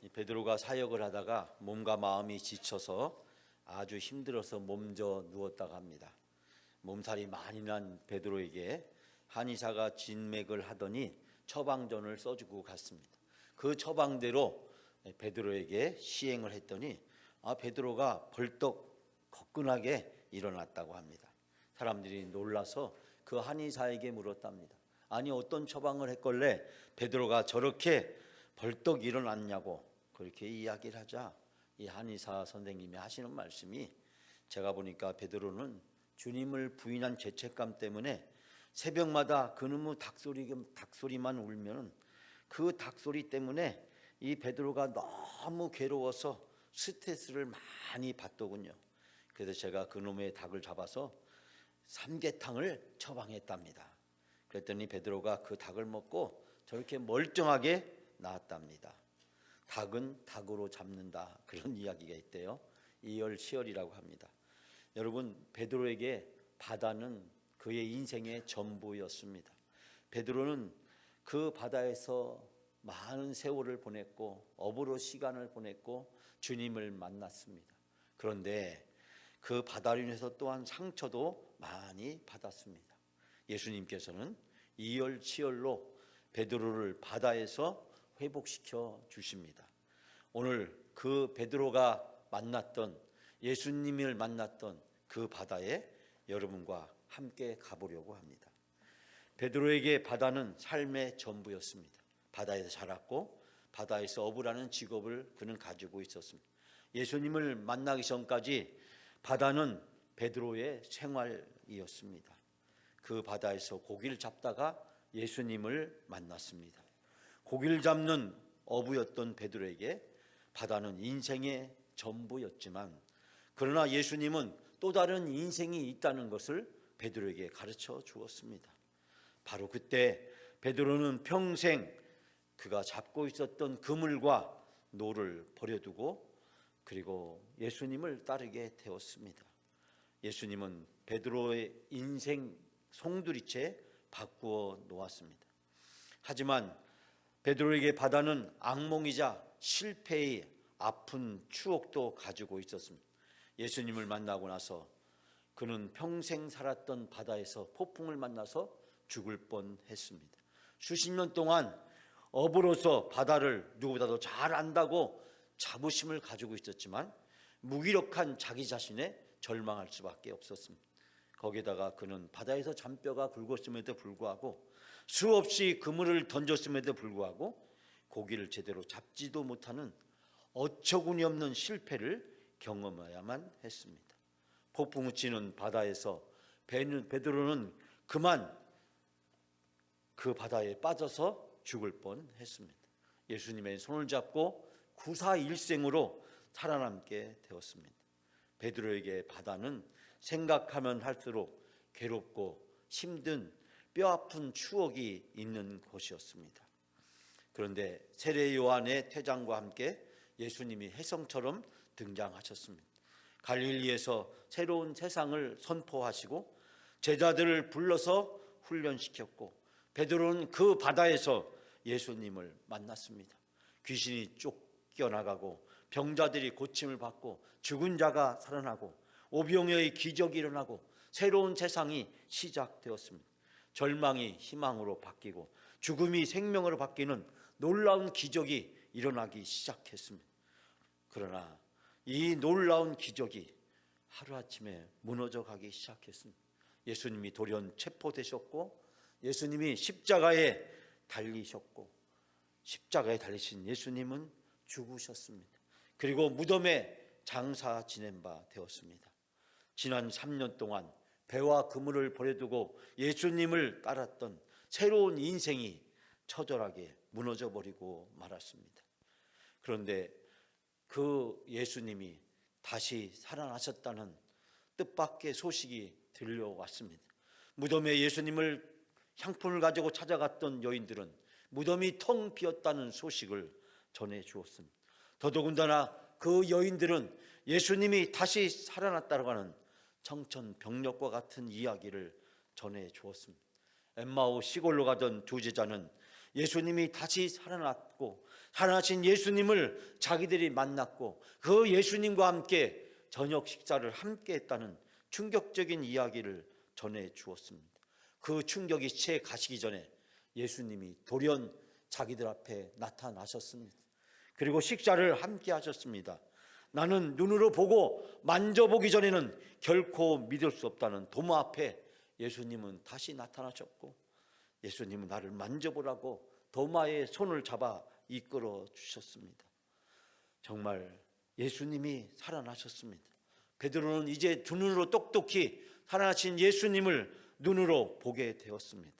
베드로가 사역을 하다가 몸과 마음이 지쳐서 아주 힘들어서 몸져 누웠다고 합니다. 몸살이 많이 난 베드로에게 한의사가 진맥을 하더니 처방전을 써주고 갔습니다. 그 처방대로 베드로에게 시행을 했더니 베드로가 벌떡 거끈하게 일어났다고 합니다. 사람들이 놀라서 그 한의사에게 물었답니다. 아니, 어떤 처방을 했걸래 베드로가 저렇게 벌떡 일어났냐고 그렇게 이야기를 하자 이 한의사 선생님이 하시는 말씀이, 제가 보니까 베드로는 주님을 부인한 죄책감 때문에 새벽마다 그놈의 닭소리만 울면 그 닭소리 때문에 이 베드로가 너무 괴로워서 스트레스를 많이 받더군요. 그래서 제가 그놈의 닭을 잡아서 삼계탕을 처방했답니다. 그랬더니 베드로가 그 닭을 먹고 저렇게 멀쩡하게 나왔답니다. 닭은 닭으로 잡는다, 그런 이야기가 있대요. 이열치열이라고 합니다. 여러분, 베드로에게 바다는 그의 인생의 전부였습니다. 베드로는 그 바다에서 많은 세월을 보냈고 업으로 시간을 보냈고 주님을 만났습니다. 그런데 그 바다로 인해서 또한 상처도 많이 받았습니다. 예수님께서는 이열치열로 베드로를 바다에서 회복시켜 주십니다. 오늘 그 베드로가 만났던, 예수님을 만났던 그 바다에 여러분과 함께 가보려고 합니다. 베드로에게 바다는 삶의 전부였습니다. 바다에서 자랐고 바다에서 어부라는 직업을 그는 가지고 있었습니다. 예수님을 만나기 전까지 바다는 베드로의 생활이었습니다. 그 바다에서 고기를 잡다가 예수님을 만났습니다. 고기를 잡는 어부였던 베드로에게 바다는 인생의 전부였지만, 그러나 예수님은 또 다른 인생이 있다는 것을 베드로에게 가르쳐 주었습니다. 바로 그때 베드로는 평생 그가 잡고 있었던 그물과 노를 버려두고 그리고 예수님을 따르게 되었습니다. 예수님은 베드로의 인생 송두리째 바꾸어 놓았습니다. 하지만 베드로에게 바다는 악몽이자 실패의 아픈 추억도 가지고 있었습니다. 예수님을 만나고 나서 그는 평생 살았던 바다에서 폭풍을 만나서 죽을 뻔했습니다. 수십 년 동안 어부로서 바다를 누구보다도 잘 안다고 자부심을 가지고 있었지만 무기력한 자기 자신에 절망할 수밖에 없었습니다. 거기에다가 그는 바다에서 잔뼈가 굵었음에도 불구하고 수없이 그물을 던졌음에도 불구하고 고기를 제대로 잡지도 못하는 어처구니 없는 실패를 경험해야만 했습니다. 폭풍우 치는 바다에서 베드로는 그만 그 바다에 빠져서 죽을 뻔했습니다. 예수님의 손을 잡고 구사일생으로 살아남게 되었습니다. 베드로에게 바다는 생각하면 할수록 괴롭고 힘든 뼈아픈 추억이 있는 곳이었습니다. 그런데 세례 요한의 퇴장과 함께 예수님이 혜성처럼 등장하셨습니다. 갈릴리에서 새로운 세상을 선포하시고 제자들을 불러서 훈련시켰고, 베드로는 그 바다에서 예수님을 만났습니다. 귀신이 쫓겨나가고 병자들이 고침을 받고 죽은 자가 살아나고 오병이어의 기적이 일어나고 새로운 세상이 시작되었습니다. 절망이 희망으로 바뀌고 죽음이 생명으로 바뀌는 놀라운 기적이 일어나기 시작했습니다. 그러나 이 놀라운 기적이 하루아침에 무너져 가기 시작했습니다. 예수님이 돌연 체포되셨고 예수님이 십자가에 달리셨고, 십자가에 달리신 예수님은 죽으셨습니다. 그리고 무덤에 장사 지낸 바 되었습니다. 지난 3년 동안 배와 그물을 버려두고 예수님을 따랐던 새로운 인생이 처절하게 무너져버리고 말았습니다. 그런데 그 예수님이 다시 살아나셨다는 뜻밖의 소식이 들려왔습니다. 무덤에 예수님을 향품을 가지고 찾아갔던 여인들은 무덤이 텅 비었다는 소식을 전해 주었습니다. 더더군다나 그 여인들은 예수님이 다시 살아났다고 하는 청천벽력과 같은 이야기를 전해 주었습니다. 엠마오 시골로 가던 두 제자는 예수님이 다시 살아났고 살아나신 예수님을 자기들이 만났고 그 예수님과 함께 저녁 식사를 함께 했다는 충격적인 이야기를 전해 주었습니다. 그 충격이 채 가시기 전에 예수님이 돌연 자기들 앞에 나타나셨습니다. 그리고 식사를 함께 하셨습니다. 나는 눈으로 보고 만져보기 전에는 결코 믿을 수 없다는 도마 앞에 예수님은 다시 나타나셨고, 예수님은 나를 만져보라고 도마의 손을 잡아 이끌어 주셨습니다. 정말 예수님이 살아나셨습니다. 베드로는 이제 두 눈으로 똑똑히 살아나신 예수님을 눈으로 보게 되었습니다.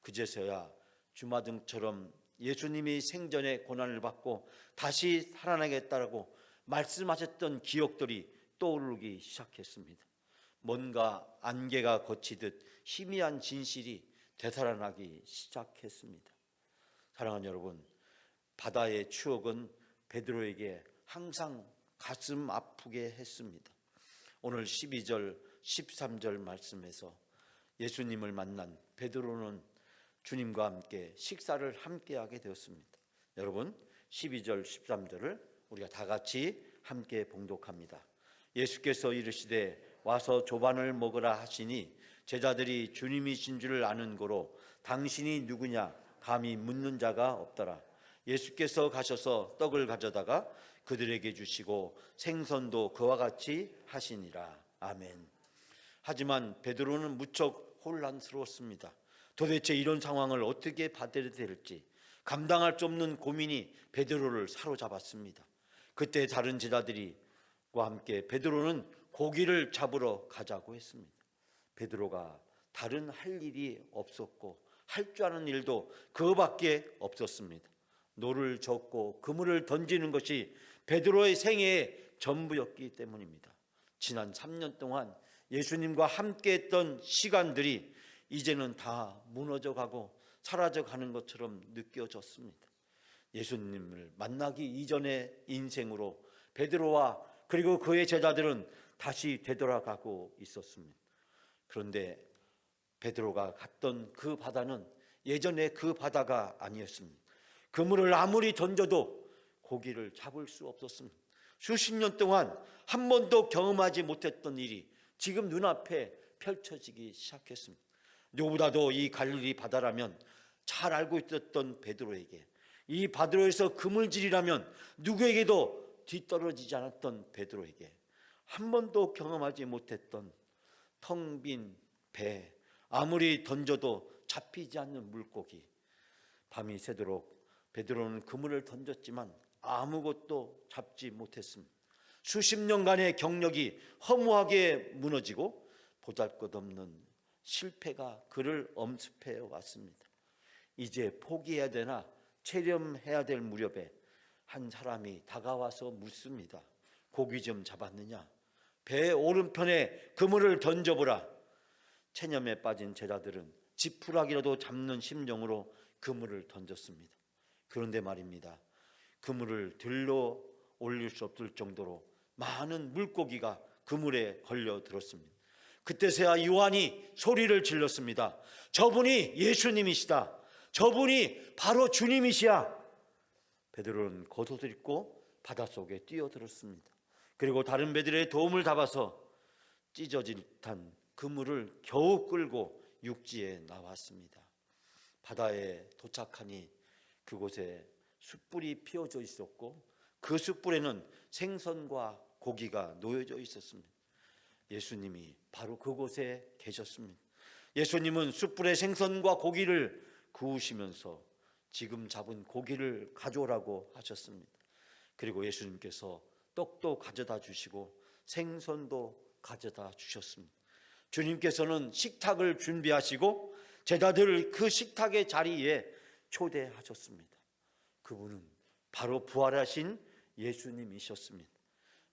그제서야 주마등처럼 예수님이 생전에 고난을 받고 다시 살아나겠다라고 말씀하셨던 기억들이 떠오르기 시작했습니다. 뭔가 안개가 걷히듯 희미한 진실이 되살아나기 시작했습니다. 사랑하는 여러분, 바다의 추억은 베드로에게 항상 가슴 아프게 했습니다. 오늘 12절, 13절 말씀에서 예수님을 만난 베드로는 주님과 함께 식사를 함께 하게 되었습니다. 여러분, 12절, 13절을 우리가 다 같이 함께 봉독합니다. 예수께서 이르시되 와서 조반을 먹으라 하시니 제자들이 주님이신 줄 아는 고로 당신이 누구냐 감히 묻는 자가 없더라. 예수께서 가셔서 떡을 가져다가 그들에게 주시고 생선도 그와 같이 하시니라. 아멘. 하지만 베드로는 무척 혼란스러웠습니다. 도대체 이런 상황을 어떻게 받아야 될지 감당할 수 없는 고민이 베드로를 사로잡았습니다. 그때 다른 제자들과 함께 베드로는 고기를 잡으러 가자고 했습니다. 베드로가 다른 할 일이 없었고 할 줄 아는 일도 그거밖에 없었습니다. 노를 젓고 그물을 던지는 것이 베드로의 생애의 전부였기 때문입니다. 지난 3년 동안 예수님과 함께했던 시간들이 이제는 다 무너져가고 사라져가는 것처럼 느껴졌습니다. 예수님을 만나기 이전의 인생으로 베드로와 그리고 그의 제자들은 다시 되돌아가고 있었습니다. 그런데 베드로가 갔던 그 바다는 예전의 그 바다가 아니었습니다. 그물을 아무리 던져도 고기를 잡을 수 없었습니다. 수십 년 동안 한 번도 경험하지 못했던 일이 지금 눈앞에 펼쳐지기 시작했습니다. 누구보다도 이 갈릴리 바다라면 잘 알고 있었던 베드로에게, 이 바다에서 그물질이라면 누구에게도 뒤떨어지지 않았던 베드로에게 한 번도 경험하지 못했던 텅 빈 배, 아무리 던져도 잡히지 않는 물고기. 밤이 새도록 베드로는 그물을 던졌지만 아무것도 잡지 못했습니다. 수십 년간의 경력이 허무하게 무너지고 보잘것없는 실패가 그를 엄습해 왔습니다. 이제 포기해야 되나 체념해야 될 무렵에 한 사람이 다가와서 묻습니다. 고기 좀 잡았느냐? 배 오른편에 그물을 던져보라. 체념에 빠진 제자들은 지푸라기라도 잡는 심정으로 그물을 던졌습니다. 그런데 말입니다, 그물을 들러 올릴 수 없을 정도로 많은 물고기가 그물에 걸려 들었습니다. 그때서야 요한이 소리를 질렀습니다. 저분이 예수님이시다. 저분이 바로 주님이시야. 베드로는 겉옷을 입고 바닷속에 뛰어들었습니다. 그리고 다른 배들의 도움을 받아서 찢어질 듯한 그물을 겨우 끌고 육지에 나왔습니다. 바다에 도착하니 그곳에 숯불이 피워져 있었고 그 숯불에는 생선과 고기가 놓여져 있었습니다. 예수님이 바로 그곳에 계셨습니다. 예수님은 숯불에 생선과 고기를 구우시면서 지금 잡은 고기를 가져오라고 하셨습니다. 그리고 예수님께서 떡도 가져다 주시고 생선도 가져다 주셨습니다. 주님께서는 식탁을 준비하시고 제자들을 그 식탁의 자리에 초대하셨습니다. 그분은 바로 부활하신 예수님이셨습니다.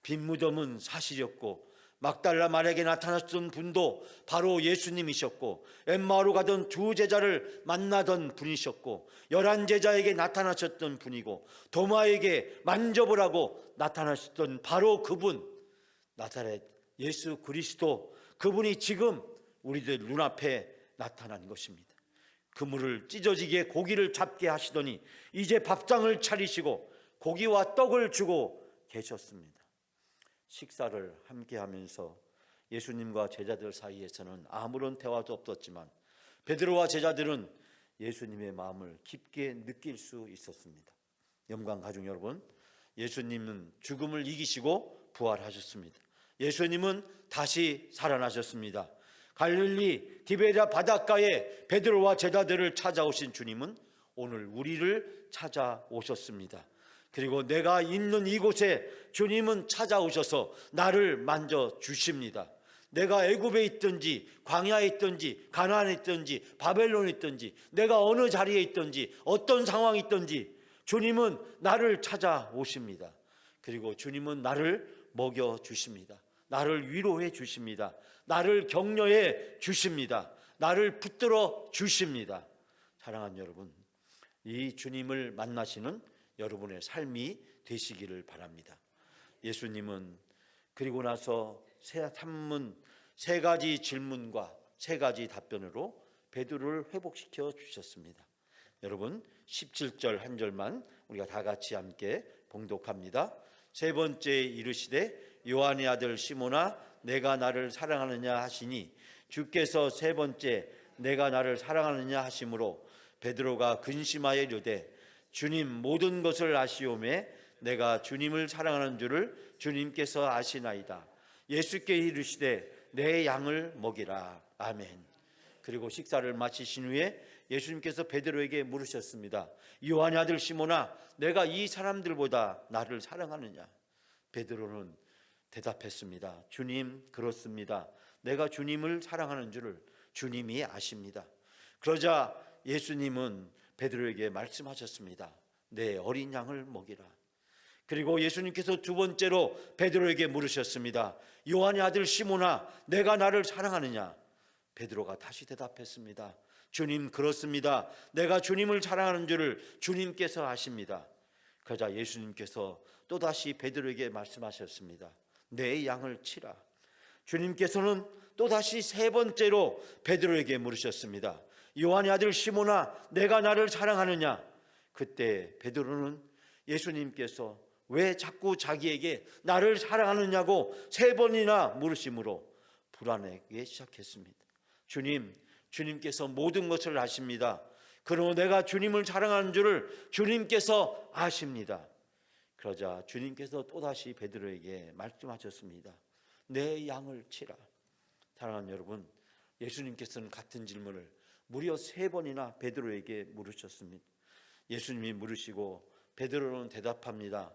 빈 무덤은 사실이었고 막달라 마리아에게 나타났던 분도 바로 예수님이셨고 엠마오로 가던 두 제자를 만나던 분이셨고 11제자에게 나타나셨던 분이고 도마에게 만져보라고 나타나셨던 바로 그분, 나사렛 예수 그리스도, 그분이 지금 우리들 눈앞에 나타난 것입니다. 그물을 찢어지게 고기를 잡게 하시더니 이제 밥상을 차리시고 고기와 떡을 주고 계셨습니다. 식사를 함께 하면서 예수님과 제자들 사이에서는 아무런 대화도 없었지만 베드로와 제자들은 예수님의 마음을 깊게 느낄 수 있었습니다. 영광 가족 여러분, 예수님은 죽음을 이기시고 부활하셨습니다. 예수님은 다시 살아나셨습니다. 갈릴리 디베랴 바닷가에 베드로와 제자들을 찾아오신 주님은 오늘 우리를 찾아오셨습니다. 그리고 내가 있는 이곳에 주님은 찾아오셔서 나를 만져주십니다. 내가 애굽에 있든지 광야에 있든지 가나안에 있든지 바벨론에 있든지 내가 어느 자리에 있든지 어떤 상황이 있든지 주님은 나를 찾아오십니다. 그리고 주님은 나를 먹여주십니다. 나를 위로해 주십니다. 나를 격려해 주십니다. 나를 붙들어 주십니다. 사랑하는 여러분, 이 주님을 만나시는 여러분의 삶이 되시기를 바랍니다. 예수님은 그리고 나서 세 가지 질문과 세 가지 답변으로 베드로를 회복시켜 주셨습니다. 여러분 17절 한 절만 우리가 다 같이 함께 봉독합니다. 세 번째 이르시되 요한의 아들 시몬아 내가 나를 사랑하느냐 하시니 주께서 세 번째 내가 나를 사랑하느냐 하심으로 베드로가 근심하여 이르되 주님 모든 것을 아시오매 내가 주님을 사랑하는 줄을 주님께서 아시나이다. 예수께 이르시되 내 양을 먹이라. 아멘. 그리고 식사를 마치신 후에 예수님께서 베드로에게 물으셨습니다. 요한의 아들 시몬아 내가 이 사람들보다 나를 사랑하느냐? 베드로는 대답했습니다. 주님 그렇습니다. 내가 주님을 사랑하는 줄을 주님이 아십니다. 그러자 예수님은 베드로에게 말씀하셨습니다. 내 어린 양을 먹이라. 그리고 예수님께서 두 번째로 베드로에게 물으셨습니다. 요한의 아들 시몬아 내가 나를 사랑하느냐? 베드로가 다시 대답했습니다. 주님 그렇습니다. 내가 주님을 사랑하는 줄을 주님께서 아십니다. 그러자 예수님께서 또다시 베드로에게 말씀하셨습니다. 내 양을 치라. 주님께서는 또다시 세 번째로 베드로에게 물으셨습니다. 요한의 아들 시몬아 내가 나를 사랑하느냐? 그때 베드로는 예수님께서 왜 자꾸 자기에게 나를 사랑하느냐고 세 번이나 물으심으로 불안하기 시작했습니다. 주님께서 모든 것을 아십니다. 그러므로 내가 주님을 사랑하는 줄을 주님께서 아십니다. 그러자 주님께서 또다시 베드로에게 말씀하셨습니다. 내 양을 치라. 사랑하는 여러분, 예수님께서는 같은 질문을 무려 세 번이나 베드로에게 물으셨습니다. 예수님이 물으시고 베드로는 대답합니다.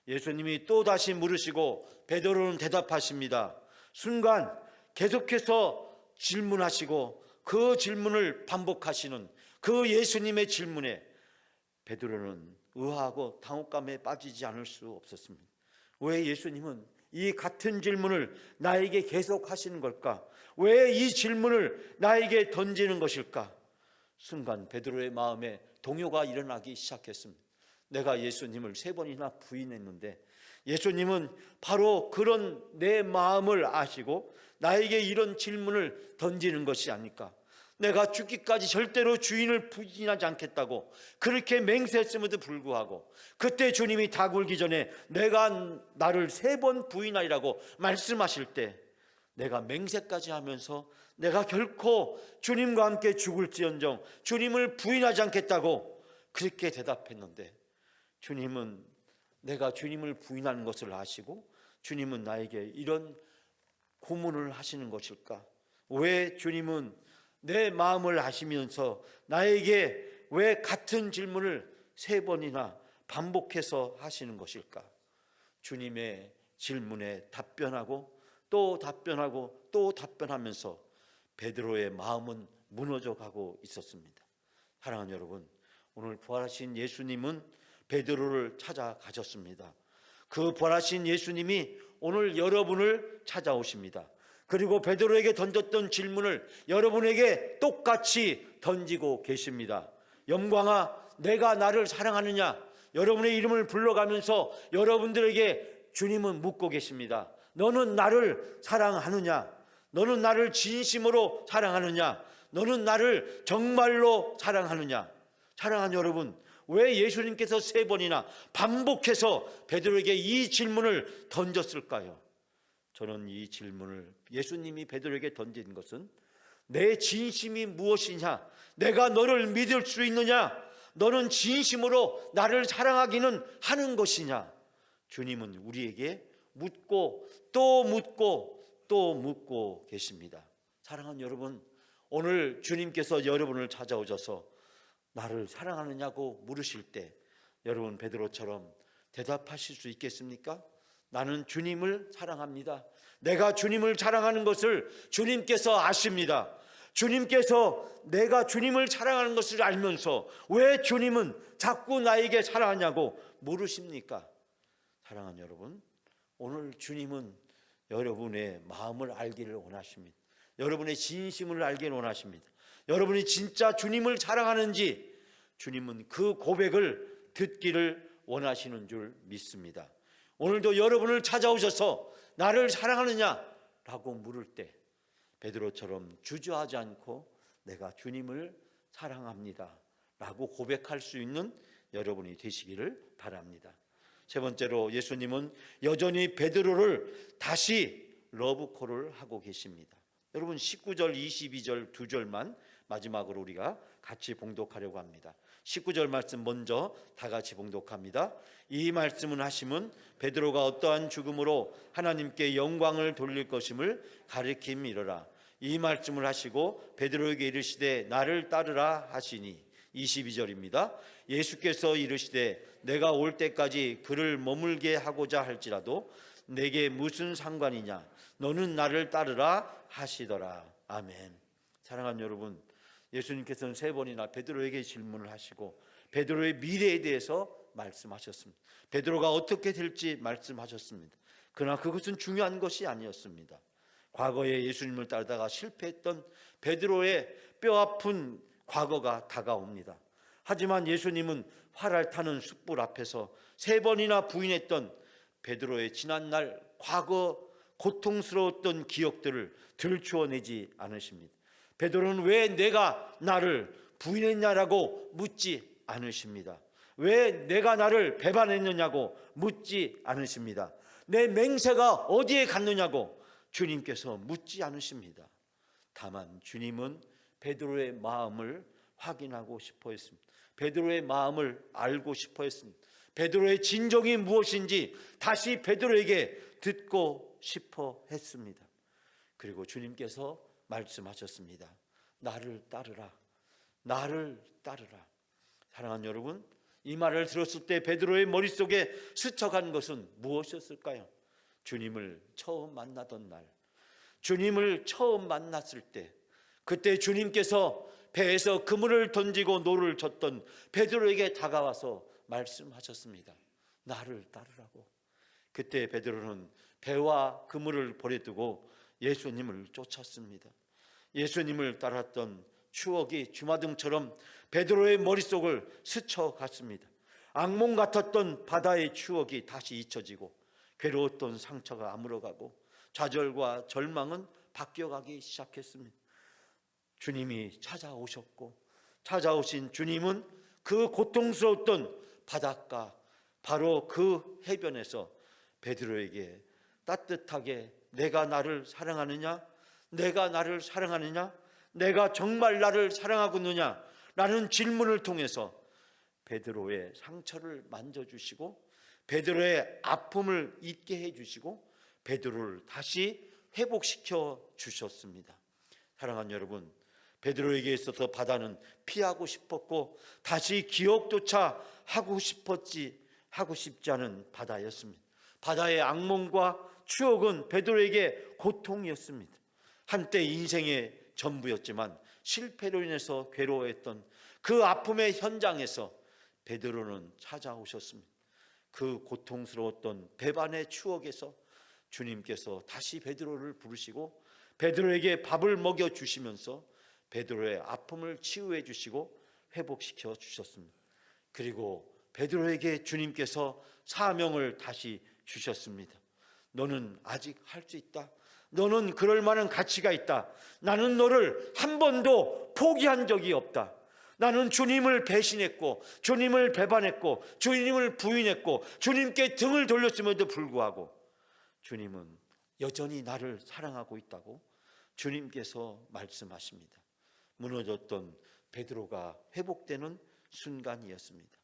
예수님이 또다시 물으시고 베드로는 대답하십니다. 순간 계속해서 질문하시고 그 질문을 반복하시는 그 예수님의 질문에 베드로는 의아하고 당혹감에 빠지지 않을 수 없었습니다. 왜 예수님은 이 같은 질문을 나에게 계속 하시는 걸까? 왜 이 질문을 나에게 던지는 것일까? 순간 베드로의 마음에 동요가 일어나기 시작했습니다. 내가 예수님을 세 번이나 부인했는데 예수님은 바로 그런 내 마음을 아시고 나에게 이런 질문을 던지는 것이 아닐까? 내가 죽기까지 절대로 주인을 부인하지 않겠다고 그렇게 맹세했음에도 불구하고 그때 주님이 다굴기 전에 내가 나를 세 번 부인하리라고 말씀하실 때 내가 맹세까지 하면서 내가 결코 주님과 함께 죽을지언정 주님을 부인하지 않겠다고 그렇게 대답했는데 주님은 내가 주님을 부인하는 것을 아시고 주님은 나에게 이런 고문을 하시는 것일까? 왜 주님은 내 마음을 아시면서 나에게 왜 같은 질문을 세 번이나 반복해서 하시는 것일까? 주님의 질문에 답변하고 또 답변하고 또 답변하면서 베드로의 마음은 무너져 가고 있었습니다. 사랑하는 여러분, 오늘 부활하신 예수님은 베드로를 찾아가셨습니다. 그 부활하신 예수님이 오늘 여러분을 찾아오십니다. 그리고 베드로에게 던졌던 질문을 여러분에게 똑같이 던지고 계십니다. 영광아, 내가 나를 사랑하느냐? 여러분의 이름을 불러가면서 여러분들에게 주님은 묻고 계십니다. 너는 나를 사랑하느냐? 너는 나를 진심으로 사랑하느냐? 너는 나를 정말로 사랑하느냐? 사랑하는 여러분, 왜 예수님께서 3번이나 반복해서 베드로에게 이 질문을 던졌을까요? 저는 이 질문을 예수님이 베드로에게 던진 것은 내 진심이 무엇이냐? 내가 너를 믿을 수 있느냐? 너는 진심으로 나를 사랑하기는 하는 것이냐? 주님은 우리에게 묻고 또 묻고 또 묻고 계십니다. 사랑하는 여러분, 오늘 주님께서 여러분을 찾아오셔서 나를 사랑하느냐고 물으실 때 여러분 베드로처럼 대답하실 수 있겠습니까? 나는 주님을 사랑합니다. 내가 주님을 사랑하는 것을 주님께서 아십니다. 주님께서 내가 주님을 사랑하는 것을 알면서 왜 주님은 자꾸 나에게 사랑하냐고 물으십니까? 사랑하는 여러분, 오늘 주님은 여러분의 마음을 알기를 원하십니다. 여러분의 진심을 알기를 원하십니다. 여러분이 진짜 주님을 사랑하는지 주님은 그 고백을 듣기를 원하시는 줄 믿습니다. 오늘도 여러분을 찾아오셔서 나를 사랑하느냐라고 물을 때 베드로처럼 주저하지 않고 내가 주님을 사랑합니다 라고 고백할 수 있는 여러분이 되시기를 바랍니다. 세 번째로 예수님은 여전히 베드로를 다시 러브콜을 하고 계십니다. 여러분 19절 22절 두 절만 마지막으로 우리가 같이 봉독하려고 합니다. 19절 말씀 먼저 다 같이 봉독합니다. 이 말씀은 하심은 베드로가 어떠한 죽음으로 하나님께 영광을 돌릴 것임을 가리킴이로라. 이 말씀을 하시고 베드로에게 이르시되 나를 따르라 하시니 22절입니다. 예수께서 이르시되 내가 올 때까지 그를 머물게 하고자 할지라도 내게 무슨 상관이냐? 너는 나를 따르라 하시더라. 아멘. 사랑하는 여러분, 예수님께서는 3번이나 베드로에게 질문을 하시고 베드로의 미래에 대해서 말씀하셨습니다. 베드로가 어떻게 될지 말씀하셨습니다. 그러나 그것은 중요한 것이 아니었습니다. 과거에 예수님을 따르다가 실패했던 베드로의 뼈아픈 과거가 다가옵니다. 하지만 예수님은 활알 타는 숯불 앞에서 3번이나 부인했던 베드로의 지난날 과거 고통스러웠던 기억들을 들추어내지 않으십니다. 베드로는 왜 내가 나를 부인했냐라고 묻지 않으십니다. 왜 내가 나를 배반했느냐고 묻지 않으십니다. 내 맹세가 어디에 갔느냐고 주님께서 묻지 않으십니다. 다만 주님은 베드로의 마음을 확인하고 싶어 했습니다. 베드로의 마음을 알고 싶어 했습니다. 베드로의 진정이 무엇인지 다시 베드로에게 듣고 싶어 했습니다. 그리고 주님께서 말씀하셨습니다. 나를 따르라. 나를 따르라. 사랑하는 여러분, 이 말을 들었을 때 베드로의 머릿속에 스쳐간 것은 무엇이었을까요? 주님을 처음 만나던 날, 주님을 처음 만났을 때, 그때 주님께서 배에서 그물을 던지고 노를 젓던 베드로에게 다가와서 말씀하셨습니다. 나를 따르라고. 그때 베드로는 배와 그물을 버려두고 예수님을 쫓았습니다. 예수님을 따랐던 추억이 주마등처럼 베드로의 머릿속을 스쳐갔습니다. 악몽 같았던 바다의 추억이 다시 잊혀지고 괴로웠던 상처가 아물어가고 좌절과 절망은 바뀌어가기 시작했습니다. 주님이 찾아오셨고 찾아오신 주님은 그 고통스러웠던 바닷가 바로 그 해변에서 베드로에게 따뜻하게 내가 나를 사랑하느냐? 내가 나를 사랑하느냐? 내가 정말 나를 사랑하고 있느냐? 라는 질문을 통해서 베드로의 상처를 만져주시고 베드로의 아픔을 잊게 해주시고 베드로를 다시 회복시켜 주셨습니다. 사랑하는 여러분, 베드로에게 있어서 바다는 피하고 싶었고 다시 기억조차 하고 싶지 않은 바다였습니다. 바다의 악몽과 추억은 베드로에게 고통이었습니다. 한때 인생의 전부였지만 실패로 인해서 괴로워했던 그 아픔의 현장에서 베드로는 찾아오셨습니다. 그 고통스러웠던 배반의 추억에서 주님께서 다시 베드로를 부르시고 베드로에게 밥을 먹여 주시면서 베드로의 아픔을 치유해 주시고 회복시켜 주셨습니다. 그리고 베드로에게 주님께서 사명을 다시 주셨습니다. 너는 아직 할 수 있다. 너는 그럴 만한 가치가 있다. 나는 너를 한 번도 포기한 적이 없다. 나는 주님을 배신했고 주님을 배반했고 주님을 부인했고 주님께 등을 돌렸음에도 불구하고 주님은 여전히 나를 사랑하고 있다고 주님께서 말씀하십니다. 무너졌던 베드로가 회복되는 순간이었습니다.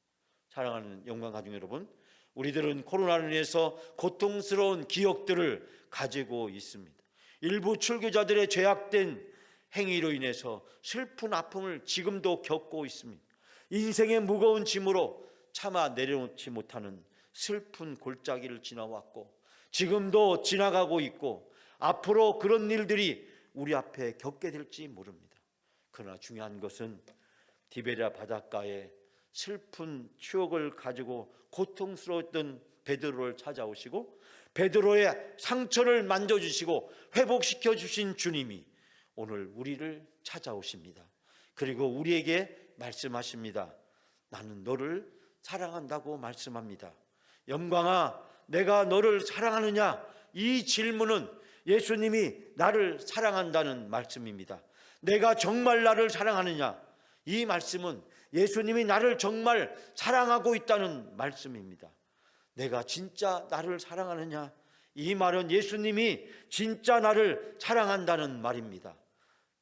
사랑하는 영광가족 여러분, 우리들은 코로나로 인해서 고통스러운 기억들을 가지고 있습니다. 일부 출교자들의 죄악된 행위로 인해서 슬픈 아픔을 지금도 겪고 있습니다. 인생의 무거운 짐으로 차마 내려놓지 못하는 슬픈 골짜기를 지나왔고 지금도 지나가고 있고 앞으로 그런 일들이 우리 앞에 겪게 될지 모릅니다. 그러나 중요한 것은 디베랴 바닷가에 슬픈 추억을 가지고 고통스러웠던 베드로를 찾아오시고 베드로의 상처를 만져주시고 회복시켜 주신 주님이 오늘 우리를 찾아오십니다. 그리고 우리에게 말씀하십니다. 나는 너를 사랑한다고 말씀합니다. 영광아, 내가 너를 사랑하느냐? 이 질문은 예수님이 나를 사랑한다는 말씀입니다. 내가 정말 나를 사랑하느냐? 이 말씀은 예수님이 나를 정말 사랑하고 있다는 말씀입니다. 내가 진짜 나를 사랑하느냐? 이 말은 예수님이 진짜 나를 사랑한다는 말입니다.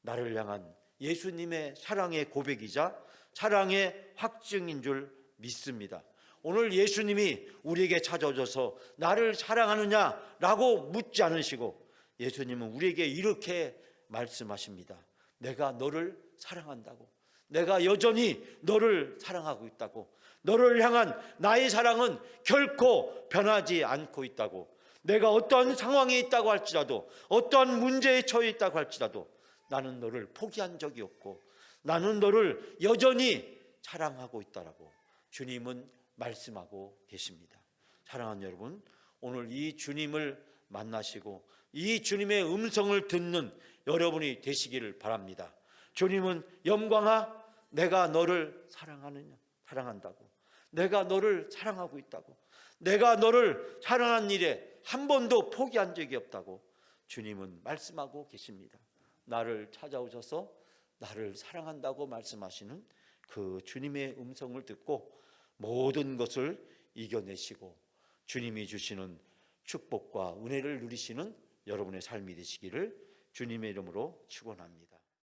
나를 향한 예수님의 사랑의 고백이자 사랑의 확증인 줄 믿습니다. 오늘 예수님이 우리에게 찾아오셔서 나를 사랑하느냐라고 묻지 않으시고 예수님은 우리에게 이렇게 말씀하십니다. 내가 너를 사랑한다고. 내가 여전히 너를 사랑하고 있다고. 너를 향한 나의 사랑은 결코 변하지 않고 있다고. 내가 어떠한 상황에 있다고 할지라도 어떠한 문제에 처해 있다고 할지라도 나는 너를 포기한 적이 없고 나는 너를 여전히 사랑하고 있다라고 주님은 말씀하고 계십니다. 사랑하는 여러분, 오늘 이 주님을 만나시고 이 주님의 음성을 듣는 여러분이 되시기를 바랍니다. 주님은 영광아, 내가 너를 사랑한다고. 내가 너를 사랑하고 있다고. 내가 너를 사랑한 일에 한 번도 포기한 적이 없다고 주님은 말씀하고 계십니다. 나를 찾아오셔서 나를 사랑한다고 말씀하시는 그 주님의 음성을 듣고 모든 것을 이겨내시고 주님이 주시는 축복과 은혜를 누리시는 여러분의 삶이 되시기를 주님의 이름으로 축원합니다.